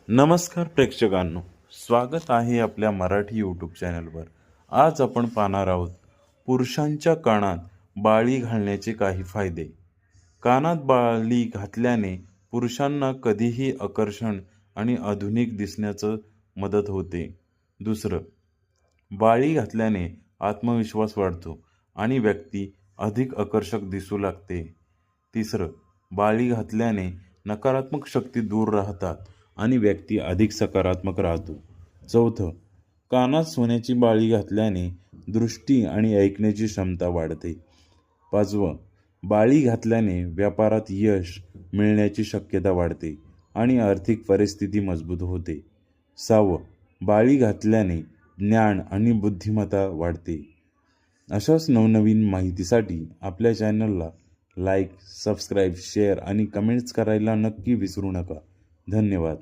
नमस्कार प्रेक्षकांनो, स्वागत आहे आपल्या मराठी यूट्यूब चॅनलवर. आज आपण पाहणार आहोत पुरुषांच्या कानात बाळी घालण्याचे काही फायदे. कानात बाळी घातल्याने पुरुषांना कधीही आकर्षण आणि आधुनिक दिसण्याचं मदत होते. दुसरं, बाळी घातल्याने आत्मविश्वास वाढतो आणि व्यक्ती अधिक आकर्षक दिसू लागते. तिसरं, बाळी घातल्याने नकारात्मक शक्ती दूर राहतात आणि व्यक्ती अधिक सकारात्मक राहतो. चौथं, कानात सोन्याची बाळी घातल्याने दृष्टी आणि ऐकण्याची क्षमता वाढते. पाचवं, बाळी घातल्याने व्यापारात यश मिळण्याची शक्यता वाढते आणि आर्थिक परिस्थिती मजबूत होते. सहावं, बाळी घातल्याने ज्ञान आणि बुद्धिमत्ता वाढते. अशाच नवनवीन माहितीसाठी आपल्या चॅनलला लाईक, सबस्क्राईब, शेअर आणि कमेंट्स करायला नक्की विसरू नका. धन्यवाद.